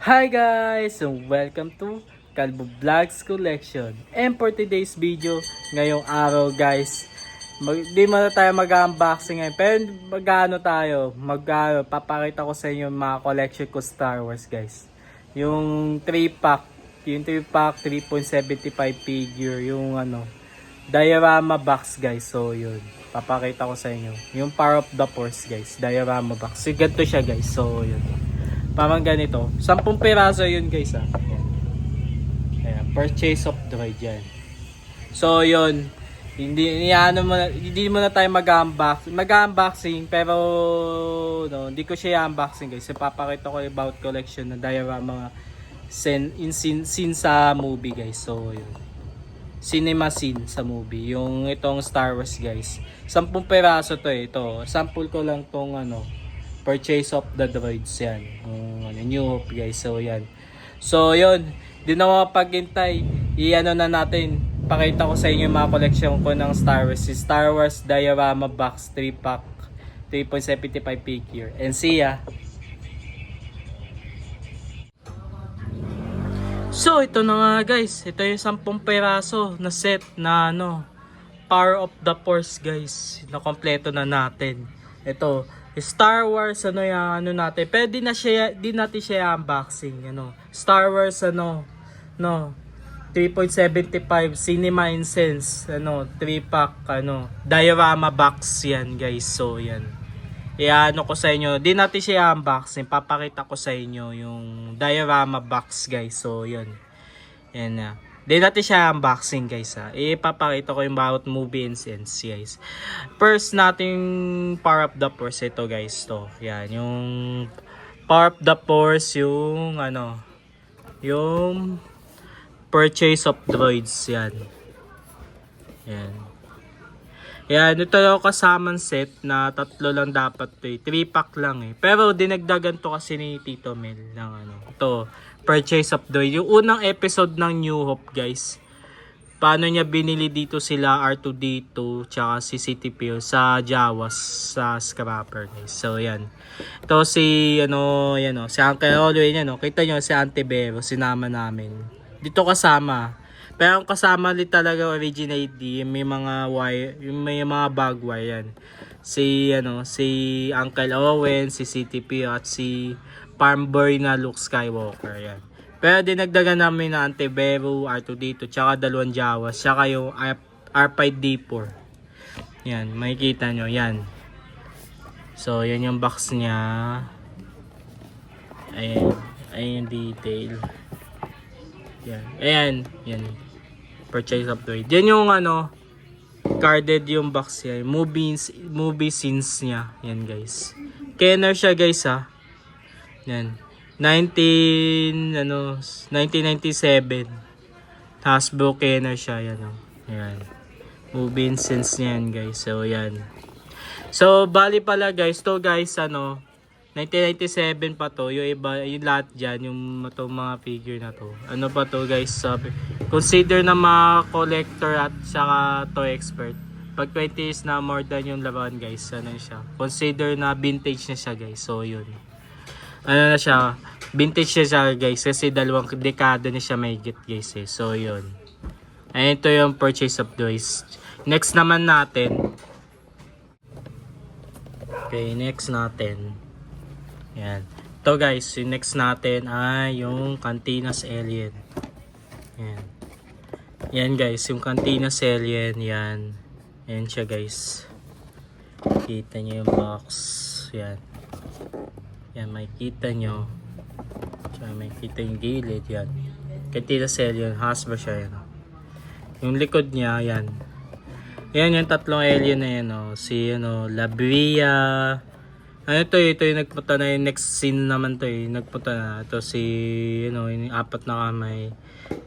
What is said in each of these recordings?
Hi guys! And welcome to Kalbo Vlogs Collection. And for today's video, ngayong araw guys, di muna tayo mag-unboxing ngayon. Pero papakita ko sa inyo yung mga collection ko Star Wars guys. Yung 3-pack, 3.75 figure, yung diorama box guys. So yun, papakita ko sa inyo. Yung Power of the Force guys, diorama box. So ganito siya guys. So yun. Parang ganito. 10 piraso yun guys ha. Ayan. Purchase of droid yan. So yun. Hindi mo na tayo mag-unboxing pero hindi ko siya i-unboxing guys. Papakita ko about collection ng diorama scene sa movie guys. So yun. Cinema scene sa movie. Yung itong Star Wars guys. 10 piraso to eh. Ito. Sample ko lang tong Purchase of the Droids yan. New Hope guys. So yan. So yun. Di na mapaghintay. Na natin. Pakita ko sa inyo yung mga collection ko ng Star Wars. Si Star Wars Diorama Box 3-pack 3.75 figure. And see ya. So ito na nga guys. Ito yung 10 piraso na set na Power of the Force guys. Na kompleto na natin. Ito Star Wars natin. Pero di natin siya unboxing, Star Wars 3.75 Cinema Incense, 3-pack diorama box yan, guys. So yan. Ko sa inyo, di natin siya unboxing. Papakita ko sa inyo yung diorama box, guys. So yan. Yan na. Di natin siya unboxing guys ha. Ipapakita ko yung bawat movie and sense guys. First nating Power of the Force ito guys to. Yan yung Power of the Force yung yung Purchase of Droids yan. Yan. Yan ito yung kasamang set na 3 lang dapat to eh. 3-pack lang eh. Pero dinagdagan to kasi ni Tito Mel ng ito Purchase of Droid. Yung unang episode ng New Hope guys. Paano niya binili dito sila R2-D2 tsaka si CTPO sa Jawas sa scrapper guys. So yan. Ito si si Uncle Oloy niya Kita nyo si Auntie Vero sinama namin. Dito kasama. Pero ang kasama li talaga originally may mga wire, may mga bag wire yan. Si Uncle Owen, si CTPO at si Farm Boy na Luke Skywalker yan. Pero dinagdagan namin na Antibero, R2-D2, tsaka 2 Jawas, tsaka yung R5-D4. Yan, makikita nyo, yan. So, yan yung box niya. Ayan, ayan yung detail. Yan, ayan, yan. Purchase of Droid. Yan yung carded yung box niya. Movie scenes niya. Yan guys. Kenner siya guys ha. Yan. 1997. Hasbro Kenner siya. Yan o. Yan. Movie scenes niya yan guys. So yan. So bali pala guys. To guys 1997 pa to. Yung iba, yung lahat dyan. Yung mga figure na to. Pa to guys. Sabi. Consider na mga collector at saka toy expert. Pag 20 years na more than yung laban guys. Siya. Consider na vintage na siya guys. So yun. Na siya. Vintage siya guys. Kasi 2 dekada na siya mahigit guys eh. So yun. Ayan ito yung Purchase of Droids. Next naman natin. Okay, next natin. Yan. Ito guys, yung next natin ay yung Cantinas Alien. Yan. Yan guys, yung Cantinas Alien. Yan. Yan siya guys. Kita nyo yung box. Yan. Yan, makikita nyo. Tsaka makikita yung gilid. Yan. Cantinas Alien. Hasbro siya. Yan. Yung likod niya, yan. Yan yung 3 alien na yan. Si Labria. Ito yung nagpunta na yung next scene naman to eh. Nagpunta na. Ito si, yung 4 na kamay.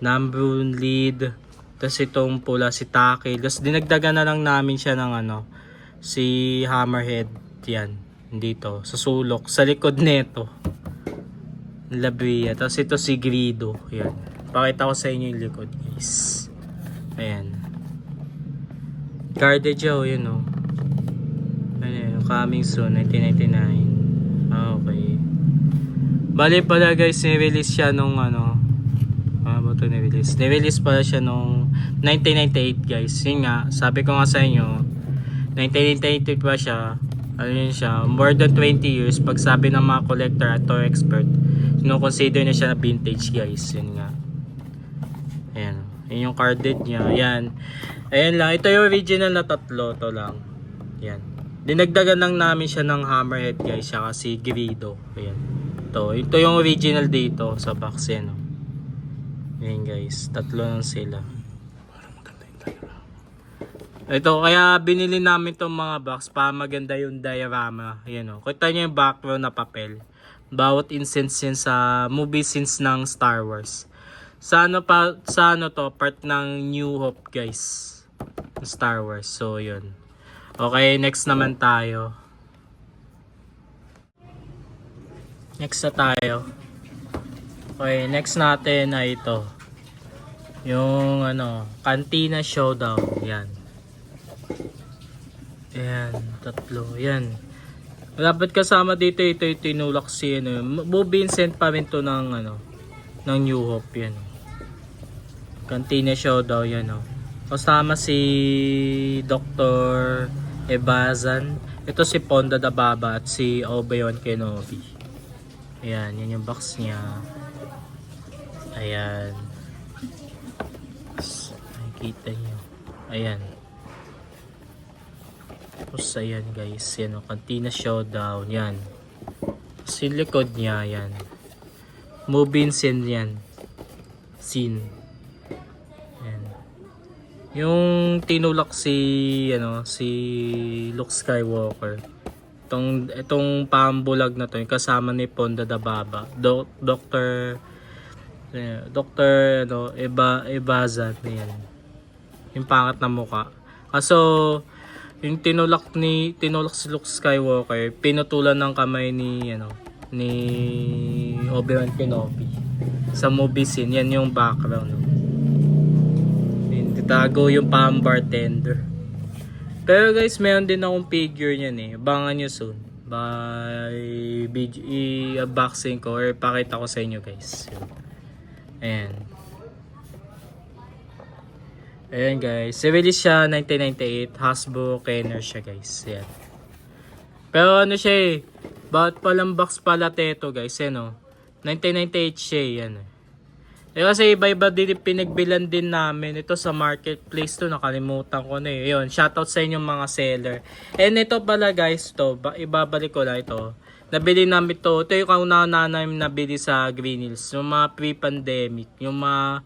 Nambrun lead. Tapos itong pula si Taki. Tapos dinagdagan na lang namin siya ng si Hammerhead. Yan. Dito. Sa sulok. Sa likod neto. Labria. Tapos ito si Grido. Yan. Pakita ko sa inyo yung likod guys. Ayan. Guarded siya yun Coming soon, 1999. Okay. Bali pala guys, ni-release siya nung ano, ba ito ni-release? Ni-release pala siya nung 1998 guys. Yun nga, sabi ko nga sa inyo, 1998 pa siya. Ano yun siya, more than 20 years. Pag sabi ng mga collector at toy expert, consider na siya na vintage guys. Yun nga. Ayan. Yun yung carded niya. Ayan. Ayan lang. Ito yung original na tatlo. Ito lang. Ayan. Dinagdagan lang namin siya ng hammerhead guys. Siya kasi Greedo. Ayan. Ito yung original dito sa box yan. Ayan guys. Tatlo lang sila. Ito, kaya binili namin itong mga box para maganda yung diorama. Ayan o. Kita nyo yung background na papel. Bawat instance yan sa movie scenes ng Star Wars. Sa ano to, part ng New Hope guys. Star Wars. So, yun. Okay, next naman tayo. Next na tayo. Okay, next natin ay ito. Yung ano, Cantina Showdown. Yan. Ayan, tatlo. Ayan. Dapat kasama dito ito tinulak si ano. Bo Vincent pa rin to ng ano, ng New Hope yan. Cantina Showdown yan oh. Kasama si Dr. Ebazan. Ito si Ponda da Baba at si Obi-Wan Kenobi. Ayan, yan yung box niya. Ayan. Nakikita niyo. Ayan. Tapos ayan guys, yan o, Cantina Showdown, yan. Tapos yung likod niya, yan. Moving scene yan. Scene. Yan. Yung tinulak si, ano, si Luke Skywalker. Itong pambulag na to, yung kasama ni Ponda da Baba. Dr. ano, Ebazan, yan. Yung pangat na muka. Kaso, yung tinulak si Luke Skywalker, pinutulan ng kamay ni ano, ni Obi-Wan Kenobi sa movie scene. Yan yung background. No? Titago yung bartender. Pero guys, meron din akong figure niyan eh. Abangan nyo soon. I-unboxing ko or pakita ko sa inyo guys. Ayan. Ayan guys, release siya 1998, Hasbro Kenner siya guys. Ayan. Pero ano siya eh, bakit palang box pala teto guys, ano? 1998 siya eh, yan eh. Kasi iba-iba din pinagbilan din namin. Ito sa marketplace to, nakalimutan ko na eh. Ayun, shoutout sa inyong mga seller. And ito pala guys, to, ibabalik ko lang ito. Nabili namin to, ito yung kauna namin nabili sa Green Hills. Yung mga pre-pandemic, yung mga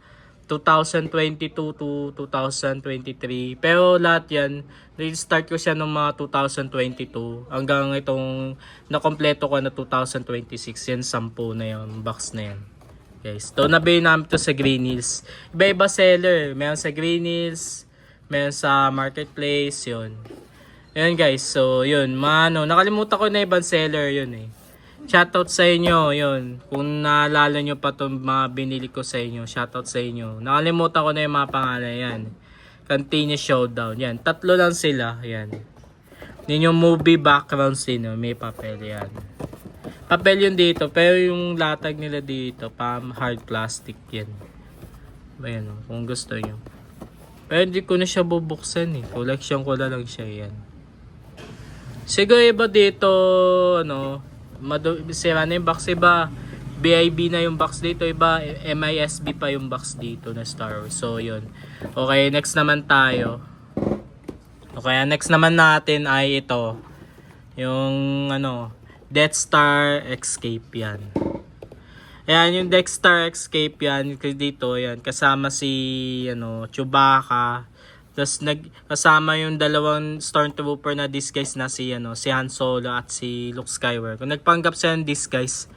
2022 to 2023. Pero lahat yan, restart ko siya noong mga 2022 hanggang itong nakompleto ko na 2026. Yan, 10 na yung box na yan. Guys, ito nabili namin to sa Green Hills. Iba-iba seller. Meron sa Green Hills, meron sa Marketplace, yun. Yun guys, so yun. Nakalimutan ko na ibang seller yun eh. Shoutout sa inyo, yun. Kung naalala nyo pa itong mga binili ko sa inyo, shoutout sa inyo. Nakalimutan ko na yung mga pangalan, yan. Cantina Showdown, yan. Tatlo lang sila, yan. Yun yung movie backgrounds din, may papel, yan. Papel yun dito, pero yung latag nila dito, hard plastic, yan. Ayan, kung gusto nyo. Pero hindi ko na siya bubuksan eh. Collection ko na lang siya, yan. Siguro iba dito, ano, sira na yung box, iba BIB na yung box dito, iba MISB pa yung box dito na Star Wars. So yun. Okay, next naman tayo. Okay, next naman natin ay ito. Yung ano, Death Star Escape yan. Ayan, yung Death Star Escape yan. Dito, yan. Kasama si ano, Chewbacca. Tapos kasama yung dalawang Stormtrooper na disguise na si Han Solo at si Luke Skywalker. Kung nagpanggap siya ng disguise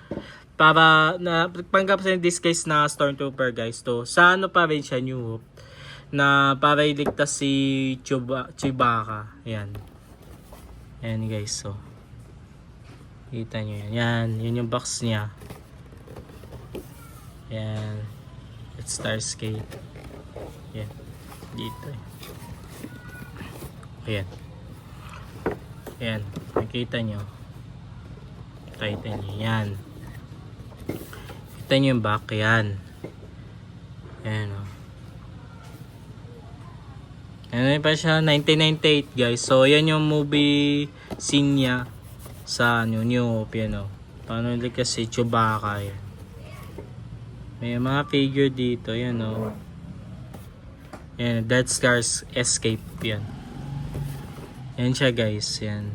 nagpanggap siya ng disguise na Stormtrooper guys to. Sa ano pa rin siya, New Hope, na para iligtas si Chewbacca. Ayan. Ayan guys, so. Kita nyo yan. Yan, yun yung box niya. Ayan. It's Starscape. Ayan. Dito eh. Ayan. Ayan. Nakita nyo. Titan niya. Yan. Kita nyo yung back, yan. Ayan o. Ano pa siya, 1998 guys. So yan yung movie scene niya sa New Hope, yan o. Paano ulit kasi Chewbacca, yan. May mga figure dito, yan o. Yan, Death Stars Escape, yan. Yan siya guys, yan.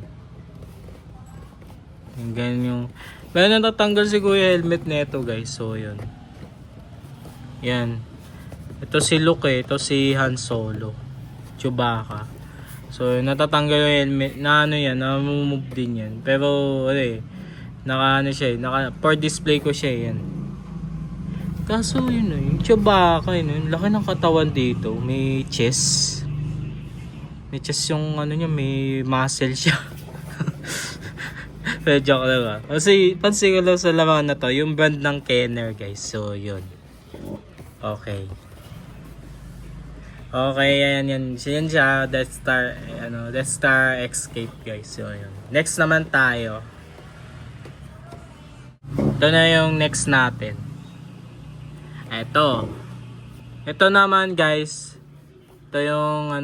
Yung ganyan yung... Ganyan natatanggal si Kuya helmet nito guys, so yun. Yan. Ito si Luke ito si Han Solo. Chewbacca. So natatanggal yung helmet na ano yan, na-move din yan. Pero ano naka ano siya for display ko siya yan. Kaso yun yung Chewbacca yun, laki ng katawan dito, may chest. May chest yung ano niya, may muscle siya. Pero joke lang ba. Kasi pansin ko lang sa laman na to, yung brand ng Kenner guys. So yun. Okay. Okay, yan siya, Death Star Escape guys. So yun. Next naman tayo. Ito na yung next natin. Ito naman guys. Ito yung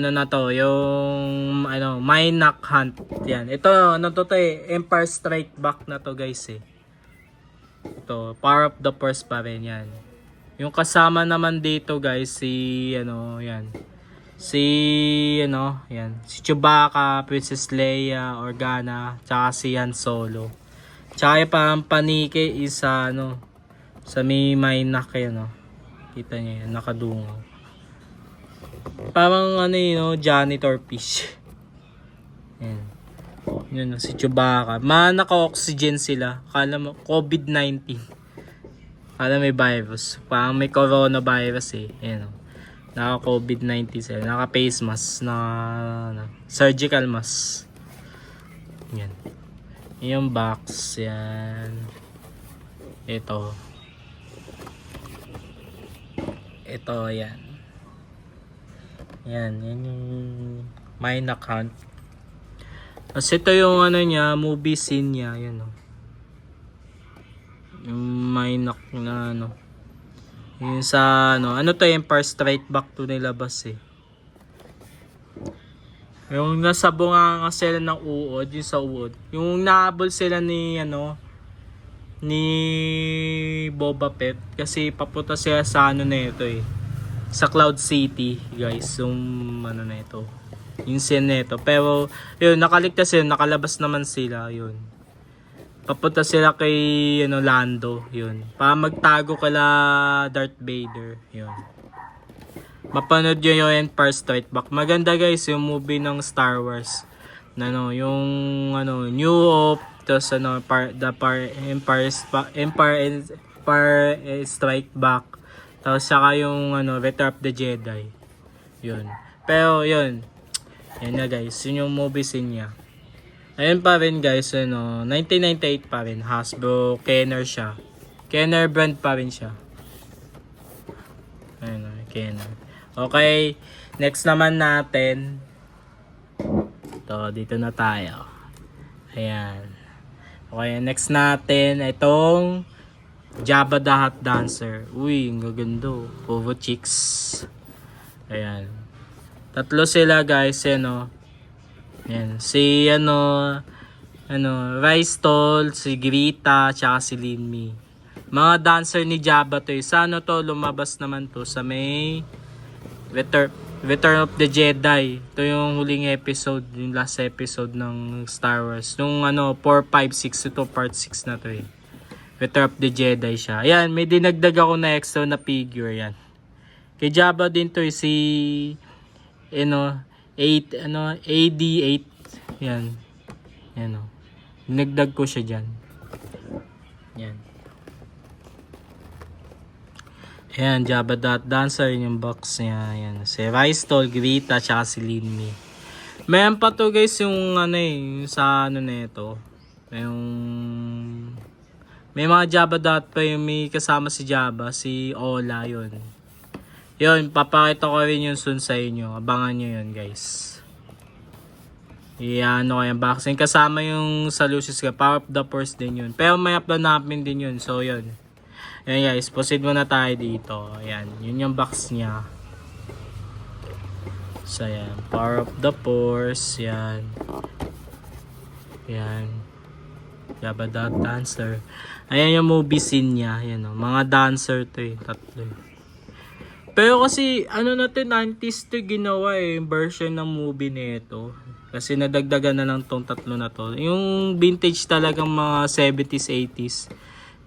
na to, yung Mynak Hunt. Yan. Ito Empire Strike Back na to guys eh. Ito, Power of the Force pa rin yan. Yung kasama naman dito guys si si Chewbacca, Princess Leia, Organa, tsaka si Han Solo. Tsaka yung parang panike is sa may Mynak yan Kita niyo yan, nakadungaw. Parang janitor fish. Yan. Yun si Chewbacca. Naka-oxygen sila. Kala mo COVID-19. Kala may virus. Parang may coronavirus eh. Yan naka-COVID-19 sila. Naka-face mask na surgical mask. Yan. Yung box yan. Ito yan. Yan yung Mynak Hunt. Kasi ito yung niya, movie scene niya, yan yung Mynak na yung sa to Empire Strike Back to nilabas eh. Yung nasa bunga sila ng uod, yung sa uod. Yung nahabol sila ni ni Boba Fett kasi papunta sila sa nito eh. Sa Cloud City, guys, yung nito. Yung scene nito. Pero yun, nakaligtas sila, nakalabas naman sila, yun. Papunta sila kay Lando, yun. Para magtago kala Darth Vader, yun. Mapanood yun yung Empire Strike Back. Maganda guys, yung movie ng Star Wars. Yung New Hope, tapos Empire Strike Back. Tapos saka yung Return of the Jedi. Yun. Pero yun. Yan na guys, yun yung movie scene niya. Ayun pa rin guys, 1998 pa rin. Hasbro, Kenner siya. Kenner brand pa rin siya. Ayun, Kenner. Okay, next naman natin. Dito na tayo. Ayan. Okay, next natin, itong Jabba the Hutt Dancer. Uy, ang gaganda. Povo chicks. Ayan. Tatlo sila guys, Ayan. Si Rice Toll, si Grita, tsaka si Linmi. Mga dancer ni Jabba to. Sa lumabas naman to sa may Return of the Jedi. Ito yung huling episode, yung last episode ng Star Wars. Nung 4, 5, 6, ito part 6 na to eh. Return of the Jedi siya. Ayan, may dinagdag ako na extra na figure yan. Kay Jabba din to si AD8. Yan. Yan dinagdag ko siya diyan. Yan. Ayan, Jabba the Hutt Dancer yung box niya. Ayan. Si Rice Toll, Grita, tsaka si Linmi. Mayroon pa to guys yung sa nito. May mga Jabba the Hutt pa yung may kasama si Jabba, si Ola yun. Yun, papakita ko rin yun soon sa inyo. Abangan nyo yun guys. Ano kaya unboxing. Kasama yung sa Lucis ka. Power of the Force din yun. Pero may upload namin din yun. So yun. Ayan guys. Proceed muna tayo dito. Ayan. Yun yung box niya. So ayan. Power of the Force. Ayan. Ayan. Jabba the Dancer. Ayan yung movie scene niya. Ayan o. Mga dancer to eh. Tatlo. Pero kasi ano natin 90s to ginawa eh. Version ng movie nito. Kasi nadagdagan na lang tong tatlo na to. Yung vintage talagang mga 70s, 80s.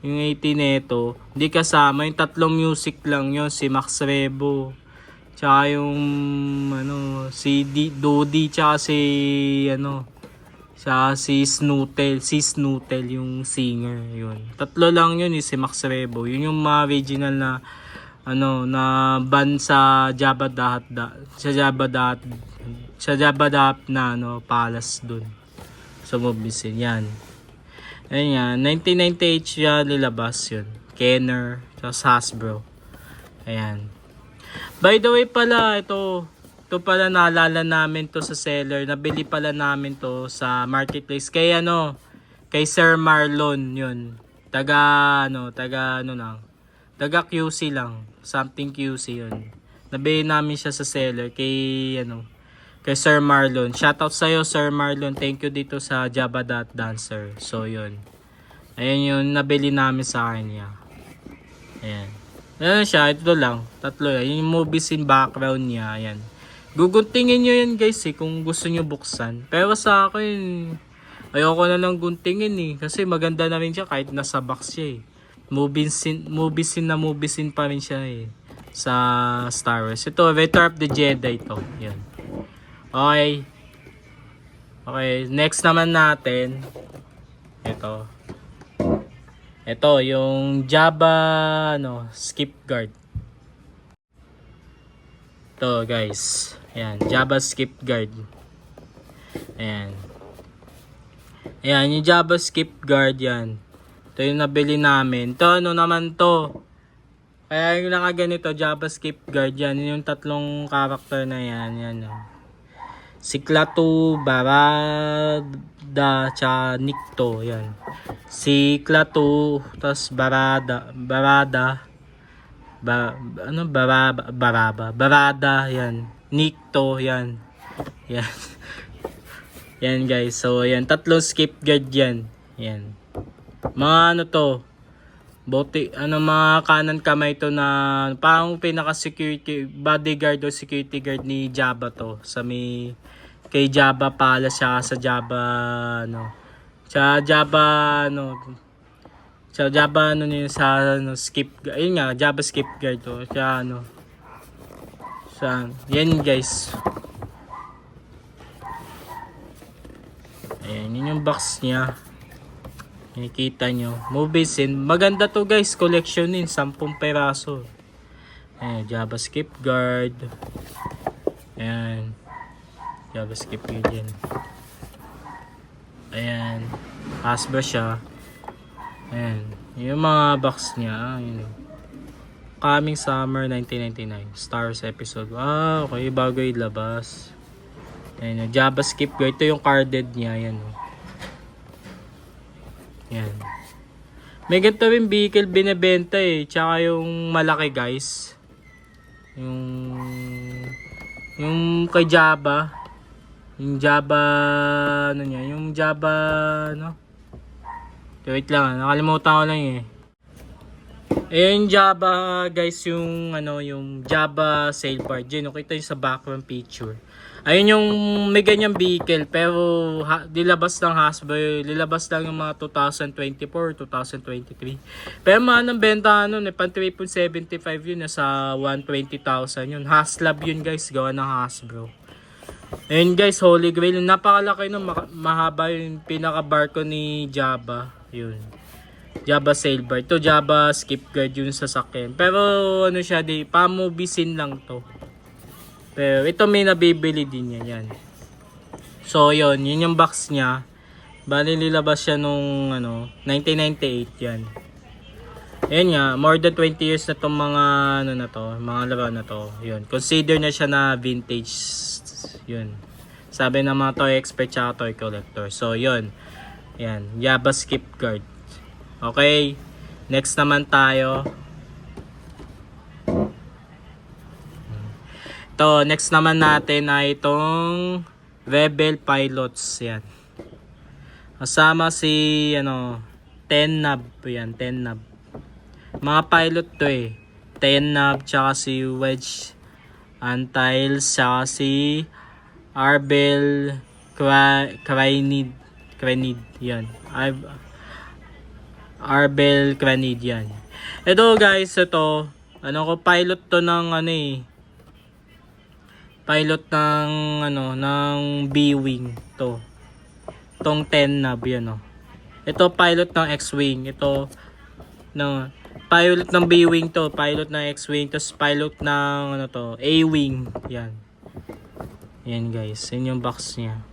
Yung 80 neto. Hindi kasama. Yung tatlong music lang yun. Si Max Rebo. Tsaka yung si Dodi. Tsaka si si Snootel. Si Snootel yung singer. Yun. Tatlo lang yun si Max Rebo. Yun yung mga original na na band sa Jabba Dap na palace dun sa movies yan. Ayun yan, 1998 siya nilabas yun. Kenner, sa Hasbro. Ayan. By the way pala, ito pala naalala namin to sa seller. Nabili pala namin to sa marketplace. Kay Sir Marlon yun. Taga QC lang. Something QC yun. Nabili namin siya sa seller kay Sir Marlon. Shoutout sa'yo Sir Marlon. Thank you dito sa Jabba the Dancer. So yun. Ayan yung nabili namin sa kanya. Ayan. Ayan siya. Ito lang. Tatlo yan. Yung movie scene background niya. Ayan. Guguntingin nyo yan guys kung gusto nyo buksan. Pero sa akin, ayoko na lang guntingin kasi maganda na rin siya kahit nasa box siya Movie scene pa rin siya sa Star Wars. Ito, Return of the Jedi ito. Yan. Okay. Next naman natin. Ito yung Jabba skip guard. Ito guys. Ayan, Jabba skip guard. Ayan. Ayan, yung Jabba skip guard yan. Ito yung nabili namin. Ito naman to. Kaya yung nakaganito, Jabba skip guard yan. Yung tatlong karakter na yan. Yan si Klaatu, Barada, tsaka Nikto. Yan. Si Klaatu, tas Barada, yan. Nikto, yan. Yan. Yan guys. So, yan. Tatlong skip guard yan. Yan. Mga mga kanan kamay to na parang pinaka security bodyguard o security guard ni Jabba to kay Jabba Palace siya sa Jabba skip ayun nga Jabba skip guard to siya yan guys. Ayan yun yung box niya. Nakikita nyo. Movie scene. Maganda to guys. Collection 10 peraso. Ayan. Jabba skip guard. Ayan. Jabba skip guard yan. Ayan. Hasbro siya. Ayan. Yung mga box niya. Ayan. Coming Summer 1999. Star Wars episode. Okay. Bago ilabas. Ayan. Jabba skip guard. Ito yung carded niya. Ayan. Yan. May ganito rin vehicle binibenta Tsaka yung malaki guys. Yung kay Jabba. Yung Jabba yung Jabba wait lang. Nakalimutan ko lang yung Jabba guys yung Jabba sailboard. Yun. Nakita yung sa background picture. Ayun yung may ganyang vehicle pero dilabas lang Hasbro, dilabas lang yung mga 2024, 2023. Pero ang benta pan 3.75 yun nasa 120,000 yun. Haslab yun guys, gawa ng Hasbro. Ayun guys, Holy Grail, napakalaki mahaba yung pinaka barko ni Jabba, yun. Jabba sailboard. To Jabba skip guard yun sa sasakyan. Pero siya pa-movie scene lang to. Pero ito may nabibili din yan. So yun yung box niya. Bali nilabas siya nung 1998 yan. Ayan nga, more than 20 years na tong mga mga laro na to. Yun, consider na siya na vintage. Yun. Sabi ng mga toy expert tsaka toy collector. So, yun. Yan. Yaba skip guard. Okay. Next naman tayo. Ito, next naman natin ay itong Rebel Pilots. Yan. Kasama si, Tenab. Yan, Tenab. Mga pilot to eh. Tenab, tsaka si Wedge Antilles, tsaka si Arbel Cranid. Yan. Arbel Cranid yan. Ito guys, ito. Pilot to ng pilot ng ng B-Wing to. Tong 10 nab yan Ito pilot ng X-Wing. Ito pilot ng B-Wing to, pilot ng X-Wing, tapos pilot ng A-Wing. Yan. Yan guys, yun yung box niya.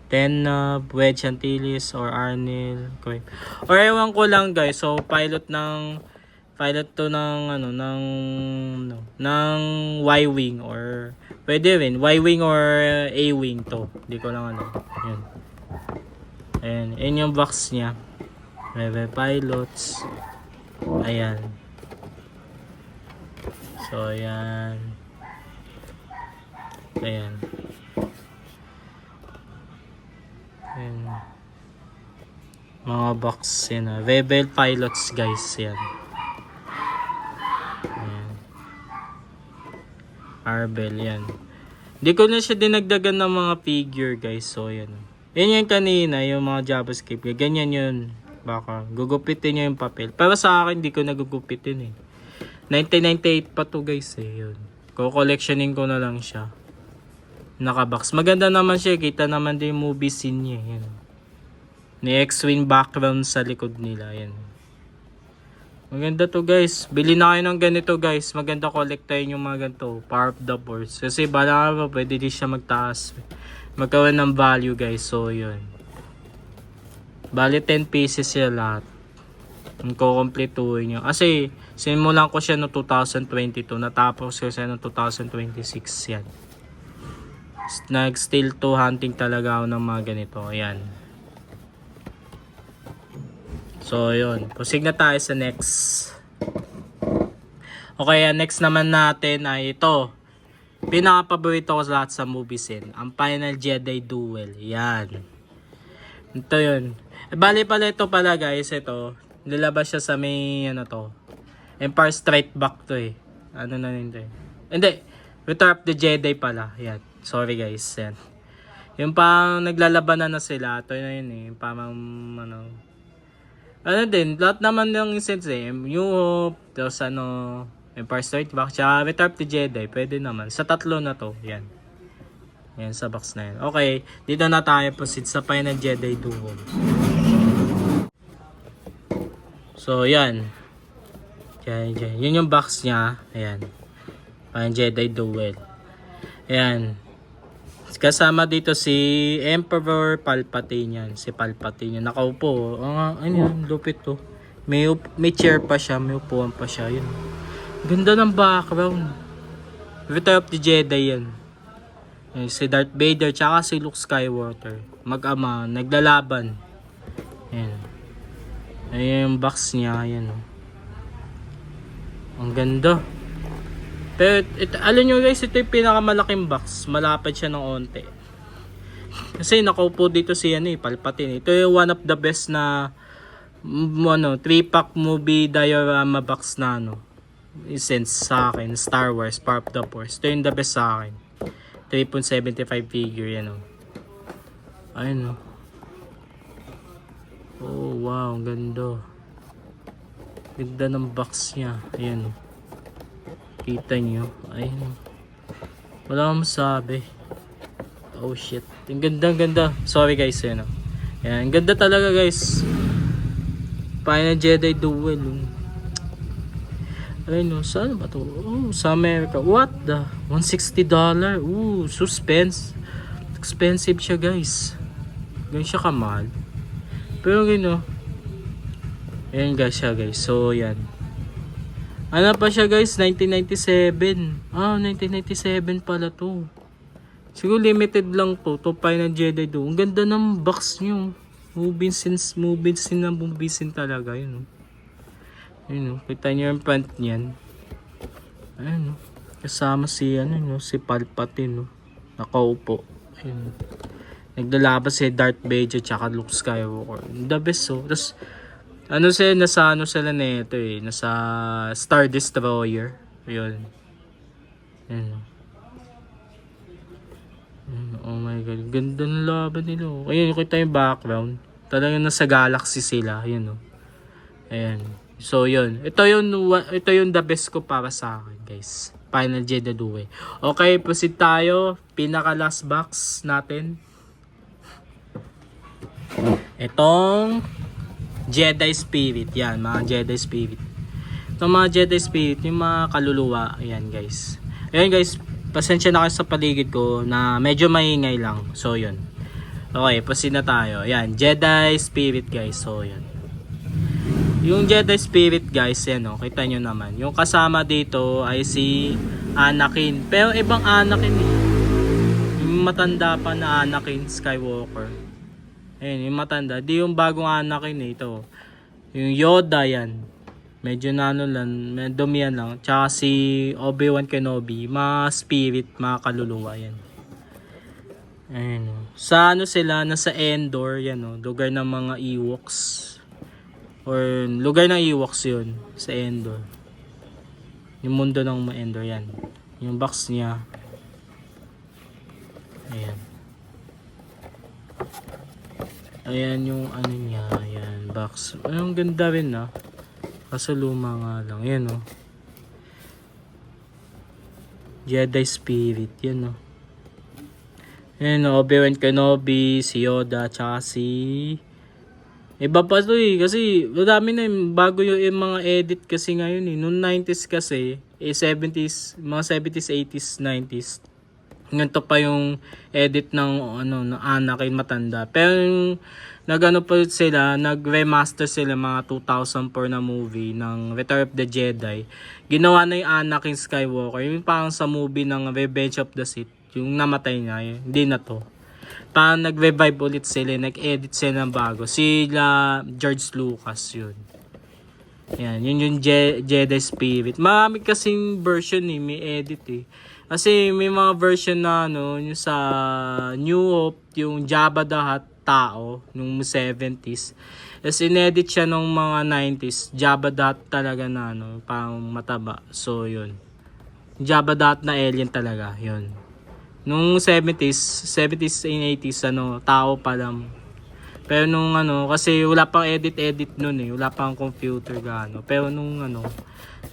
10 nab, Wedge Antilles or Arnil. Okay. Or ewan ko lang guys, so pilot to ng Y-Wing or pwede rin Y-Wing or A-Wing to. Hindi ko lang Yan. Ayan, yun yung box niya. Rebel Pilots. Ayan. So, ayan. Ayan. Ayan. Mga box yan. Rebel Pilots guys. Yan. Ayan. Arbel yan. Hindi ko na siya dinagdagan ng mga figure guys. So, ayan. Yan yung kanina, yung mga JavaScript. Ganyan yun. Baka gugupitin niya yung papel. Pero sa akin, hindi ko nagugupitin eh. 1998 pa to guys eh. Yun. Ko-collectionin ko na lang siya. Nakabox. Maganda naman siya. Kita naman din yung movie scene niya. Yan. Ni X-Wing background sa likod nila. Yan. Maganda to guys. Bili na kayo ng ganito guys. Maganda collectayin yung mga ganito. Power of the Force. Kasi bala ka pwede din siya magtaas. Magkaroon ng value guys. So yun. Bali 10 pieces sila lahat. Kukompletuhin nyo. Kasi sinimulan ko siya no 2022. Natapos ko siya no 2026 yan. Nag-still to hunting talaga ako ng mga ganito. Ayan. So yun. Proceed na tayo sa next. Okay, next naman natin ay ito. Pinaka-paborito ko sa lahat sa movie scene. Ang Final Jedi Duel. Yan. Ito yun. Bali pala ito pala guys. Ito. Nilabas siya sa may Empire Strikes Back to eh. Ano na yun to eh. Hindi. Return of the Jedi pala. Yan. Sorry guys. Yan. Yung pang naglalabanan na sila. Ito na yun eh. Yung pang din. Lahat naman yung sense eh. New Hope. Tapos Empire Strikes Back. Tsaka Return of the Jedi. Pwede naman. Sa tatlo na to. Yan. Yan sa box na yan. Okay. Dito na tayo proceed sa Final Jedi Duel. So, yan. Yun yung box niya. Ayan. Final Jedi Duel. Ayan. Kasama dito si Emperor Palpatine yan. Si Palpatine yan. Nakaupo. Ano yan? Lupit to. May chair pa siya. May upuan pa siya. Yun. Ganda ng background. Return of the Jedi yan. Si Darth Vader tsaka si Luke Skywalker. Mag-ama. Naglalaban. Ayan. Ayan yung box niya. Ayan. Ang ganda. Pero, alam nyo guys, ito yung pinakamalaking box. Malapad siya ng onte. Kasi nakaupo dito si Palpatine. Ito yung one of the best na 3-pack movie diorama box na sense sa akin. Star Wars, Power of the Force. Ito yung the best sa akin. 3.75 figure yan Ayun Oh wow, ang ganda. Ganda ng box niya. Ayan Kita nyo. Ayun Wala akong masabi. Oh shit. Ang ganda. Sorry guys. Ayan Ang ganda talaga guys. Final Jedi Duel. Ayun saan ba to? Oh, sa America. What the? $160. Ooh, suspense. Expensive siya guys. Ganyan siya kamahal. Pero gano. Ayan guys siya guys. So yan. Ano pa siya guys? 1997. 1997 pala to. Siguro limited lang to Final Jedi do. Ang ganda ng box nyo. Moving scene na movie scene talaga. Yun, oh. Yun, oh. Kita nyo yung front niyan. Ayun, oh. Kasama si, ano, no, si Palpatine, no. Nakaupo. Ayun. Naglalabas si Darth Vader tsaka Luke Skywalker. The best, oh. Tapos, ano sila, nasa, ano sila na ito, eh. Nasa Star Destroyer. Ayun. Ayun, oh. Oh my god, ganda ng laban nila. Oh. Ayun, kita yung background. Talagang nasa galaxy sila. Ayun, oh. Ayan. So, yun. Ito yung the best ko para sa akin, guys. Final Jedi Duel. Okay, proceed tayo. Pinaka last box natin. Itong Jedi Spirit. Yan, mga Jedi Spirit. Itong mga Jedi Spirit, yung mga kaluluwa. Ayan, guys. Ayan, guys. Pasensya na kayo sa paligid ko na medyo maingay lang. So, yun. Okay, proceed na tayo. Ayan, Jedi Spirit, guys. So, yun. Yung Jedi Spirit, guys, yan, oh, kita nyo naman. Yung kasama dito ay si Anakin. Pero ibang Anakin, eh. Yung matanda pa na Anakin Skywalker. Ayan, yung matanda. Di yung bagong Anakin, eh, ito. Yung Yoda, yan. Medyo na ano lang, dumihan lang. Tsaka si Obi-Wan Kenobi, mga spirit, mga kaluluwa yan. Ayan, oh. Sa ano sila, nasa Endor, yan, oh, lugar ng mga Ewoks. Or lugar ng Ewoks yun, sa Endor. Yung mundo ng mga Endor, yan. Yung box niya. Ayan. Ayan yung ano niya, ayan, box. Ang ganda rin, ah. Kaso luma nga lang. Yan, oh. Jedi Spirit. Yan, oh. Yan, oh. Obi-Wan Kenobi, si Yoda, tsaka si... Iba pa to, eh. Kasi, madami na yung bago yung mga edit kasi ngayon, eh. Noong 90s kasi, 70s, mga 70s, 80s, 90s. Ganito pa yung edit ng, ano, ng Anakin matanda. Pero yung... Nagano pa sila, nag-remaster sila mga 2004 na movie ng Return of the Jedi. Ginawa na yung Anakin Skywalker, yung parang sa movie ng Revenge of the Sith, yung namatay niya, hindi na to. Parang nag-revive ulit sila, nag-edit sila ng bago. Sila George Lucas yun. Yan, yun yung Jedi Spirit. Marami kasing version, eh, may edit, eh. Kasi may mga version na ano, yung sa New Hope, yung Jabba the Hutt tao nung 70s. As inedit siya nung mga 90s. Jabba the Hutt talaga na ano, parang mataba. So yun. Jabba the Hutt na alien talaga, yun. Nung 70s and 80s ano, tao pa lang. Pero nung ano, kasi wala pang edit nun, eh. Wala pang computer gaano. Pero nung ano,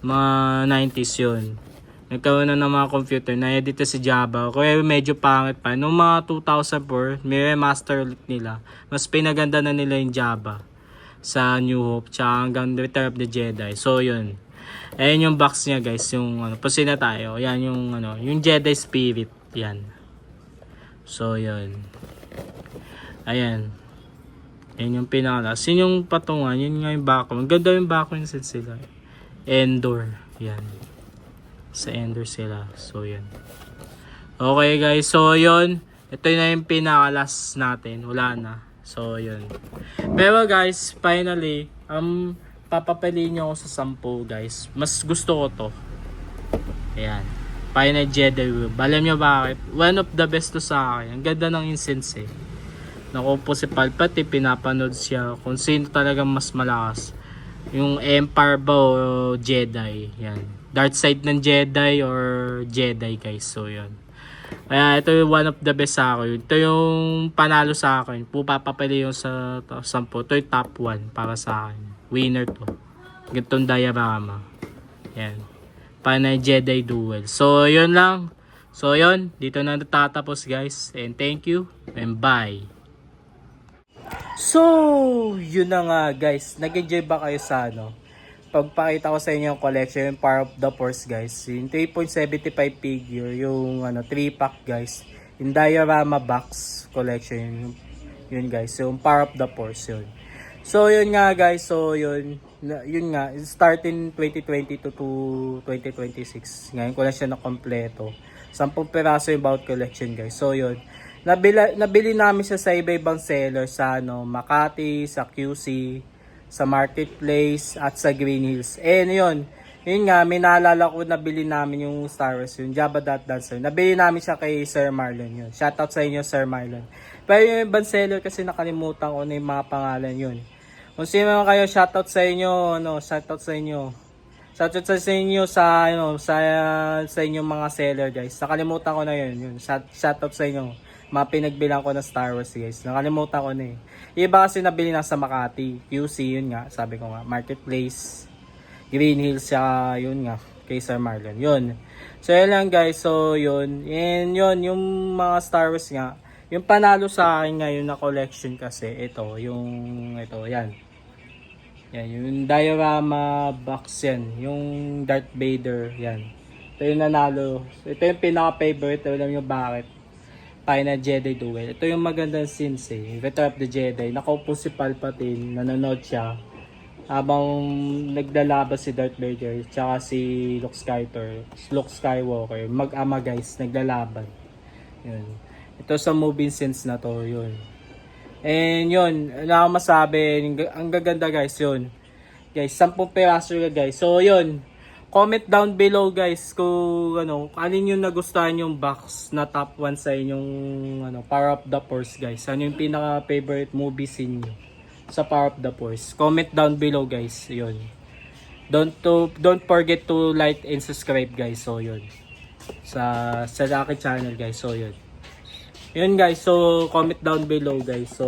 mga 90s yun. Nagkaroon na ng mga computer, na-edit si Jabba. Kaya medyo pangit pa. Noong mga 2004, may remaster ulit nila. Mas pinaganda na nila yung Jabba sa New Hope, tsaka hanggang Return of the Jedi. So, yun. Ayan yung box niya, guys. Yung, ano, pusin na tayo. Ayan yung, ano, yung Jedi Spirit. Yan. So, yun. Ayan. Ayan yung pinakalas. Yun yung patungan. Yun nga yung background. Ganda yung background sila. Endor. Yan. Sa Endor sila. So, yan. Okay, guys. So, yun. Ito na yung pinakalas natin. Wala na. So, yun. Pero, guys, finally, papapiliin nyo ako sa 10, guys. Mas gusto ko to. Ayan. Final Jedi. Alam nyo bakit? One of the best to sa akin. Ang ganda ng incense, eh. Naku po si Palpatine, pinapanood siya kung sino talagang mas malakas. Yung Empire ba o Jedi. Yan. Dark side ng Jedi or Jedi, guys. So, yun. Kaya ito yung one of the best sa akin. Ito yung panalo sa akin. Papapili yung sa 10. Ito yung top 1 para sa akin. Winner to. Gantong diorama. Yan. Final Jedi Duel. So, yun lang. So, yun. Dito na natatapos, guys. And thank you. And bye. So, yun na nga, guys. Nag-enjoy ba kayo sa ano? Pagpakita ko sa inyo yung collection, yung Power of the Force, guys. Yung 3.75 figure, yung ano, 3-pack, guys. Yung diorama box collection, yun, guys. Yung Power of the Force, yun. So, yun nga, guys. So, yun nga. Starting 2022 to 2026. Ngayon ko lang siya na kompleto. 10 piraso yung bout collection guys. So yun. Nabili namin siya sa iba-ibang seller sa Makati, sa QC, sa Marketplace at sa Green Hills. Yun. Yun nga, may naalala ko nabili namin yung Star Wars, yung Jabba Dot Dancer. Nabili namin siya kay Sir Marlon yun. Shoutout sa inyo Sir Marlon. Pero yung ibang seller kasi nakalimutan ko na yung mga pangalan yun. Kung sino man kayo, shoutout sa inyo, shoutout sa inyo. Shoutout sa inyo sa inyong mga seller guys. Nakalimutan ko na yun. Shoutout sa inyo. Mga pinagbilang ko na Star Wars guys. Nakalimutan ko na Iba kasi nabili na sa Makati, QC yun nga, sabi ko nga, Marketplace, Green Hills, yun nga, kay Sir Marlon. Yun. So yun lang guys. So yun. And yun, yung mga Star Wars nga, yung panalo sa akin ngayon na collection kasi, ito, yan. Yan, yung diorama box yan. Yung Darth Vader, yan. Ito yung nanalo. Ito yung pinaka-favorite. Alam nyo bakit? Final Jedi Duel. Ito yung magandang scenes Return of the Jedi. Nakaupo si Palpatine, nanonood siya. Habang naglalabas si Darth Vader, tsaka si Luke Skywalker. Mag-ama guys, naglalaban. Yun. Ito sa movie scenes na to, yun. And yun, wala akong masabi. Ang gaganda guys, yun. Guys, 10 piraso guys. So yun, comment down below guys kung alin yung nagustuhan yung box na top 1 sa inyong Power of the Force guys. Ano yung pinaka favorite movie scene nyo sa Power of the Force? Comment down below guys. Yun. Don't forget to like and subscribe guys. So yun. Sa aking channel guys. So yun. Yun guys. So comment down below guys. So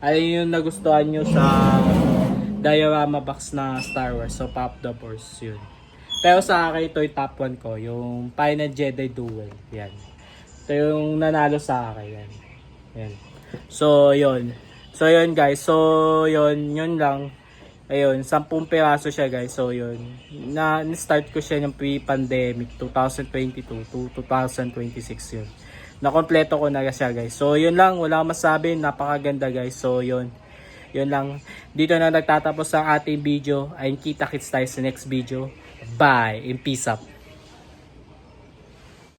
alin yung nagustuhan nyo sa diorama box na Star Wars. So Power of the Force. Yun. Pero sa akin, ito yung top 1 ko. Yung Final Jedi Duel. Yan. Ito yung nanalo sa akin. Yan. So, yun. So, yun guys. So, yun lang. Ayun, 10 piraso siya guys. So, yun. Na-start ko siya ng pre-pandemic. 2022 to 2026 yun. Nakompleto ko na siya guys. So, yun lang. Wala akong masabi. Napakaganda guys. So, yun. Yun lang. Dito na nagtatapos ang ating video. Ayun, kita-kits tayo sa next video. Bye and peace up.